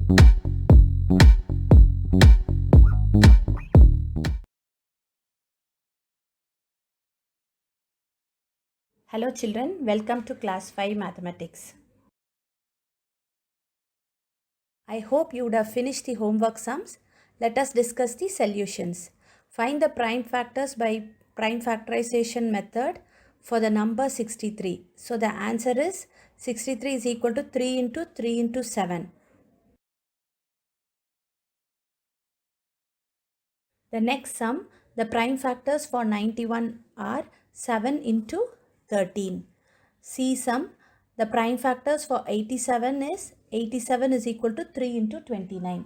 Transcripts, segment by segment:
Hello children, welcome to class 5 mathematics. I hope you would have finished the homework sums. Let us discuss the solutions. Find the prime factors by prime factorization method for the number 63. So the answer is 63 is equal to 3 into 3 into 7. The next sum, the prime factors for 91 are 7 into 13. C sum, the prime factors for 87 is equal to 3 into 29.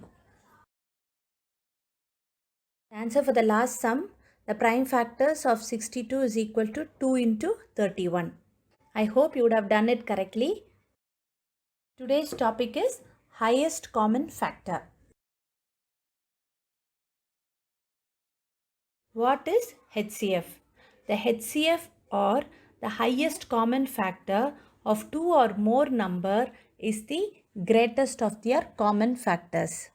The answer for the last sum, the prime factors of 62 is equal to 2 into 31. I hope you would have done it correctly. Today's topic is highest common factor. What is HCF? The HCF, or the highest common factor of two or more number, is the greatest of their common factors.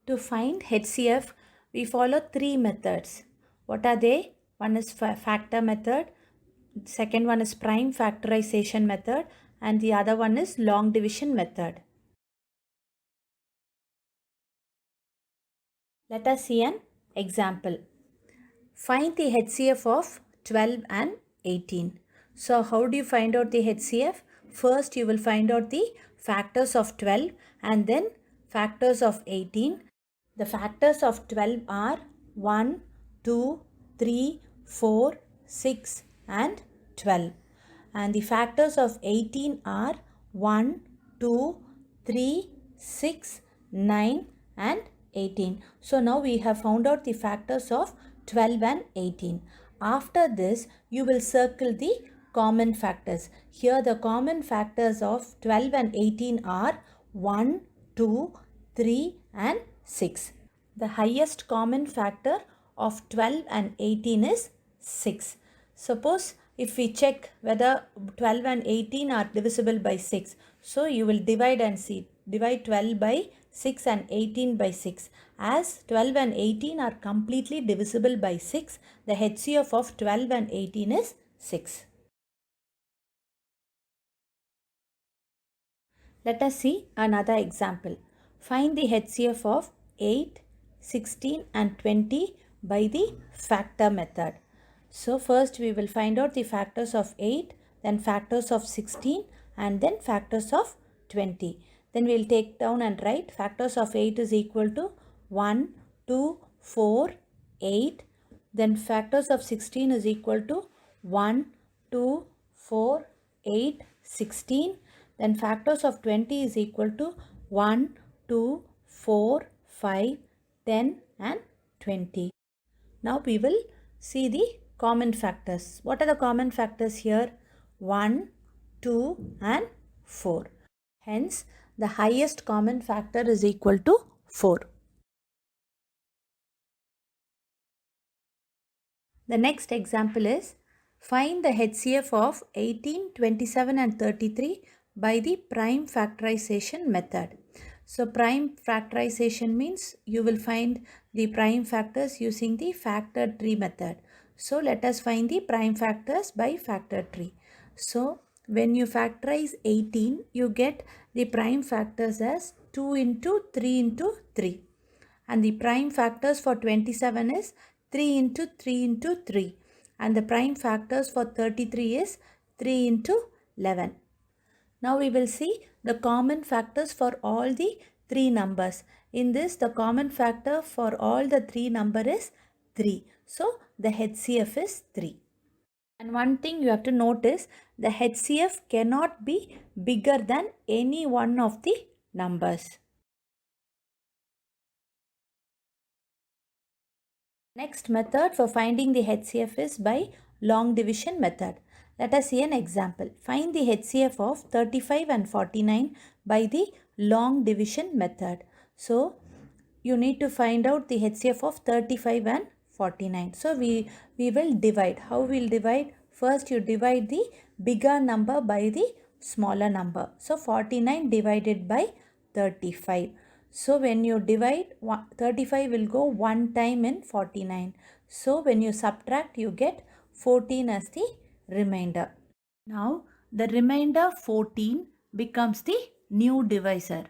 To find HCF, we follow three methods. What are they? One is factor method, second one is prime factorization method, and the other one is long division method. Let us see an example. Find the HCF of 12 and 18. So how do you find out the HCF? First you will find out the factors of 12 and then factors of 18. The factors of 12 are 1, 2, 3, 4, 6 and 12. And the factors of 18 are 1, 2, 3, 6, 9 and 18. So now we have found out the factors of 12 and 18. After this, you will circle the common factors. Here the common factors of 12 and 18 are 1, 2, 3 and 6. The highest common factor of 12 and 18 is 6. Suppose if we check whether 12 and 18 are divisible by 6. So you will divide and see. Divide 12 by 6 and 18 by 6. As 12 and 18 are completely divisible by 6, the HCF of 12 and 18 is 6. Let us see another example. Find the HCF of 8, 16 and 20 by the factor method. So first we will find out the factors of 8, then factors of 16 and then factors of 20. Then we will take down and write factors of 8 is equal to 1, 2, 4, 8. Then factors of 16 is equal to 1, 2, 4, 8, 16. Then factors of 20 is equal to 1, 2, 4, 5, 10 and 20. Now we will see the common factors. What are the common factors here? 1, 2 and 4. Hence, the highest common factor is equal to 4. The next example is find the HCF of 18, 27 and 33 by the prime factorization method. So prime factorization means you will find the prime factors using the factor tree method. So let us find the prime factors by factor tree. So when you factorize 18, you get the prime factors as 2 into 3 into 3. And the prime factors for 27 is 3 into 3 into 3. And the prime factors for 33 is 3 into 11. Now we will see the common factors for all the three numbers. In this, the common factor for all the three number is 3. So the HCF is 3. And one thing you have to notice, the HCF cannot be bigger than any one of the numbers. Next method for finding the HCF is by long division method. Let us see an example. Find the HCF of 35 and 49 by the long division method. So, you need to find out the HCF of 35 and 49. So, we will divide. How we will divide? First, you divide the bigger number by the smaller number. So 49 divided by 35. So when you divide, 35 will go one time in 49. So when you subtract, you get 14 as the remainder. Now the remainder 14 becomes the new divisor.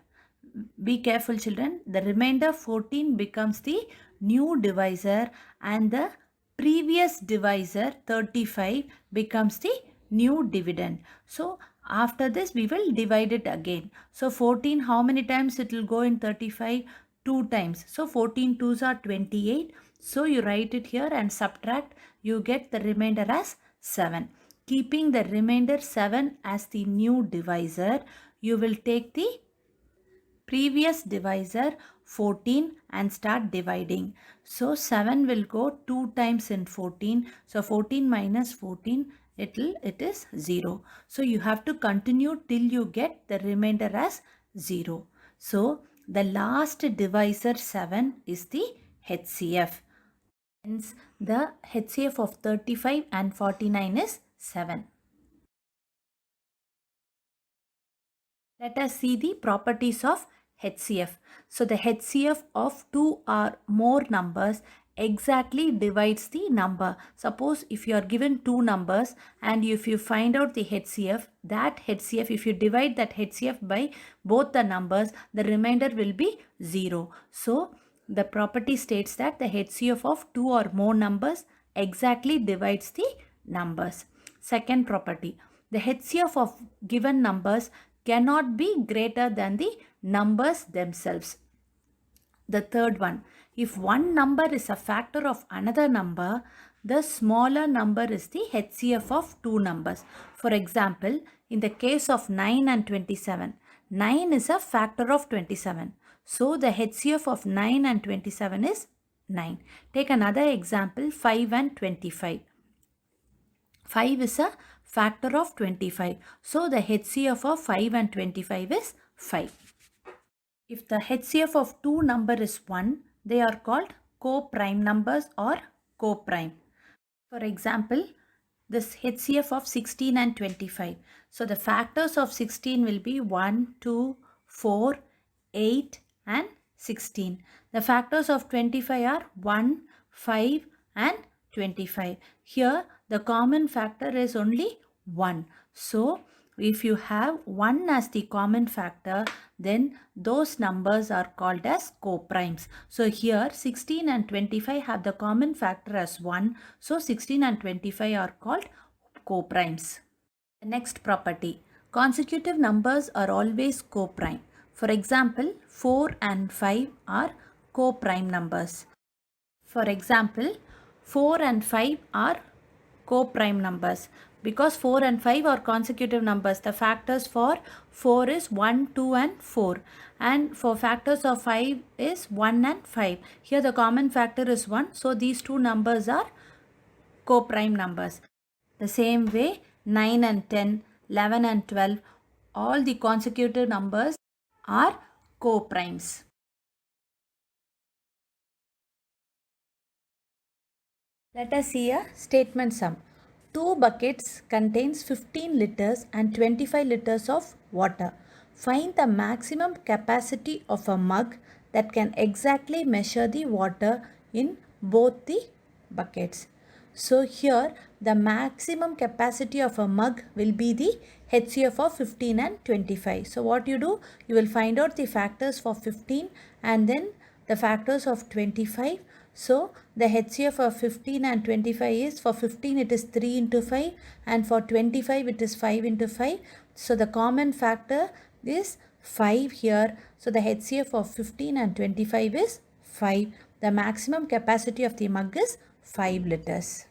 Be careful children, the remainder 14 becomes the new divisor and the previous divisor 35 becomes the new dividend. So after this we will divide it again. So 14, how many times it will go in 35? 2 times. So 14 2s are 28. So you write it here and subtract, you get the remainder as 7. Keeping the remainder 7 as the new divisor, you will take the previous divisor 14 and start dividing. So 7 will go 2 times in 14. So 14 minus 14, it is 0. So you have to continue till you get the remainder as 0. So the last divisor 7 is the HCF. Hence the HCF of 35 and 49 is 7. Let us see the properties of HCF. So the HCF of two or more numbers exactly divides the number. Suppose if you are given two numbers and if you find out the HCF, that HCF, if you divide that HCF by both the numbers, the remainder will be 0. So the property states that the HCF of two or more numbers exactly divides the numbers. Second property, the HCF of given numbers cannot be greater than the numbers themselves. The third one, if one number is a factor of another number, the smaller number is the HCF of two numbers. For example, in the case of 9 and 27, 9 is a factor of 27. So the HCF of 9 and 27 is 9. Take another example, 5 and 25. 5 is a factor of 25. So the HCF of 5 and 25 is 5. If the HCF of two number is 1, they are called co-prime numbers or co-prime. For example, this HCF of 16 and 25. So the factors of 16 will be 1, 2, 4, 8 and 16. The factors of 25 are 1, 5 and 25. Here the common factor is only 1. So if you have 1 as the common factor, then those numbers are called as co-primes. So here 16 and 25 have the common factor as 1. So 16 and 25 are called co-primes. The next property, consecutive numbers are always co-prime. For example, 4 and 5 are co-prime numbers. For example, 4 and 5 are co-prime numbers because 4 and 5 are consecutive numbers. The factors for 4 is 1, 2 and 4 and for factors of 5 is 1 and 5. Here the common factor is 1. So these two numbers are co-prime numbers. The same way 9 and 10, 11 and 12, all the consecutive numbers are co-primes. Let us see a statement sum. Two buckets contains 15 liters and 25 liters of water. Find the maximum capacity of a mug that can exactly measure the water in both the buckets. So here the maximum capacity of a mug will be the HCF of 15 and 25. So what you do? You will find out the factors for 15 and then the factors of 25. So the HCF of 15 and 25 is, for 15 it is 3 into 5 and for 25 it is 5 into 5. So the common factor is 5 here. So the HCF of 15 and 25 is 5. The maximum capacity of the mug is 5 liters.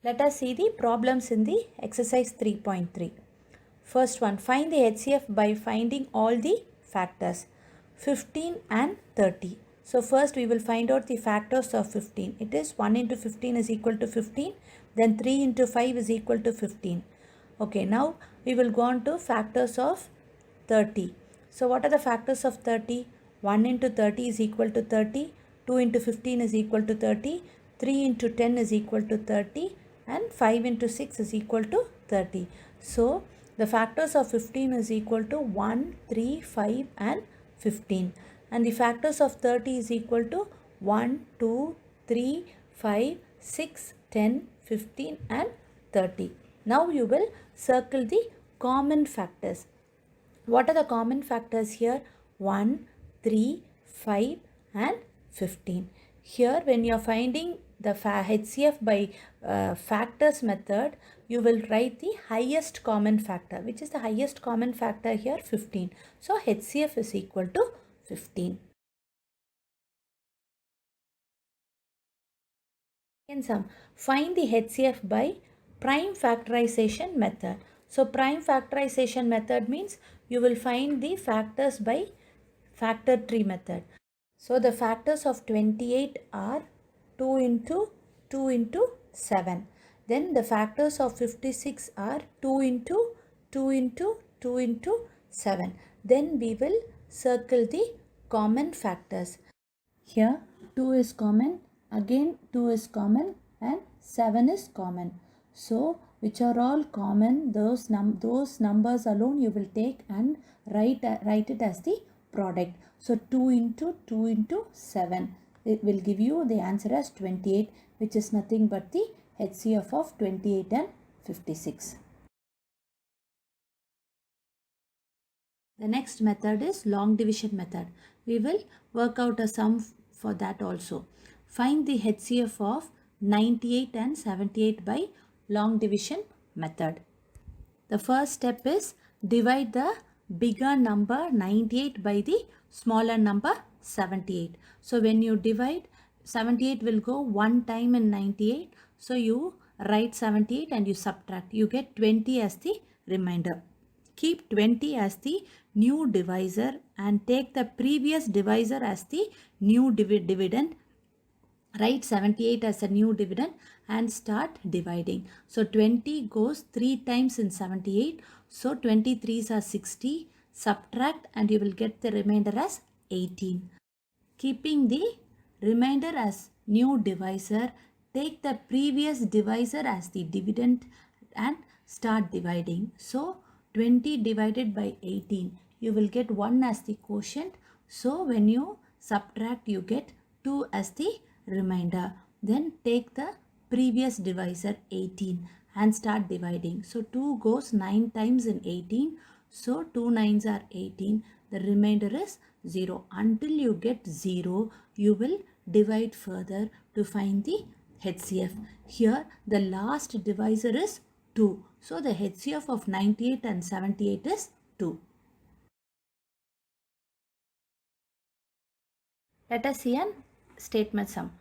Let us see the problems in the exercise 3.3. First one, find the HCF by finding all the factors. 15 and 30. So first we will find out the factors of 15. It is 1 into 15 is equal to 15. Then 3 into 5 is equal to 15. Okay, now we will go on to factors of 30. So what are the factors of 30? 1 into 30 is equal to 30. 2 into 15 is equal to 30. 3 into 10 is equal to 30. and 5 into 6 is equal to 30. So the factors of 15 is equal to 1, 3, 5 and 15. And the factors of 30 is equal to 1, 2, 3, 5, 6, 10, 15 and 30. Now you will circle the common factors. What are the common factors here? 1, 3, 5 and 15. Here when you are finding the HCF by factors method, you will write the highest common factor. Which is the highest common factor here? 15. So HCF is equal to 15. Second sum, find the HCF by prime factorization method. So prime factorization method means you will find the factors by factor tree method. So the factors of 28 are 2 into 2 into 7. Then the factors of 56 are 2 into 2 into 2 into 7. Then we will circle the common factors. Here 2 is common, again 2 is common and 7 is common. So which are all common, those numbers alone you will take and write it as the product. So 2 into 2 into 7, it will give you the answer as 28, which is nothing but the HCF of 28 and 56. The next method is long division method. We will work out a sum for that also. Find the HCF of 98 and 78 by long division method. The first step is divide the bigger number 98 by the smaller number 78. So when you divide, 78 will go one time in 98. So you write 78 and you subtract. You get 20 as the remainder. Keep 20 as the new divisor and take the previous divisor as the new dividend. Write 78 as a new dividend and start dividing. So 20 goes 3 times in 78. So 23s are 60. Subtract and you will get the remainder as 18. Keeping the remainder as new divisor, take the previous divisor as the dividend and start dividing. So 20 divided by 18, you will get 1 as the quotient. So when you subtract, you get 2 as the remainder. Then take the previous divisor 18 and start dividing. So 2 goes 9 times in 18. So 2 9s are 18. The remainder is 0. Until you get 0, you will divide further to find the HCF. Here the last divisor is 2. So the HCF of 98 and 78 is 2. Let us see a statement sum.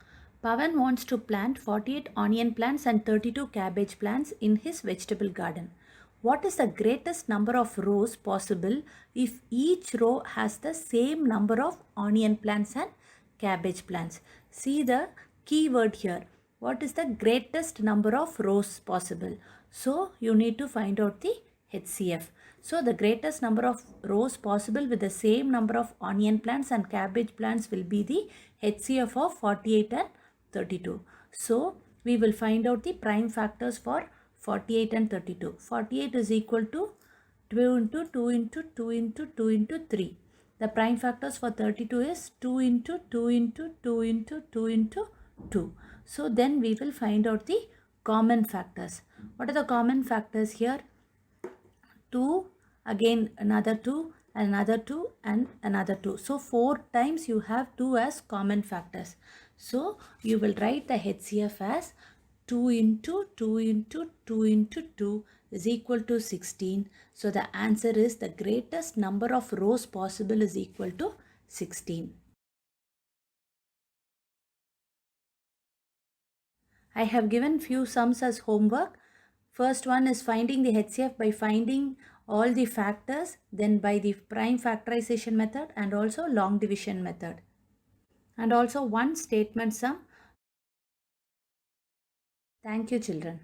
Pavan wants to plant 48 onion plants and 32 cabbage plants in his vegetable garden. What is the greatest number of rows possible if each row has the same number of onion plants and cabbage plants? See the keyword here. What is the greatest number of rows possible? So you need to find out the HCF. So the greatest number of rows possible with the same number of onion plants and cabbage plants will be the HCF of 48 and 32. So we will find out the prime factors for 48 and 32. 48 is equal to 2 into 2 into 2 into 2 into 3. The prime factors for 32 is 2 into 2 into 2 into 2 into 2. So then we will find out the common factors. What are the common factors here? 2, again another 2, another 2 and another 2. So 4 times you have 2 as common factors. So you will write the HCF as 2 into 2 into 2 into 2 is equal to 16. So the answer is the greatest number of rows possible is equal to 16. I have given few sums as homework. First one is finding the HCF by finding all the factors, then by the prime factorization method and also long division method. And also one statement sum. Thank you, children.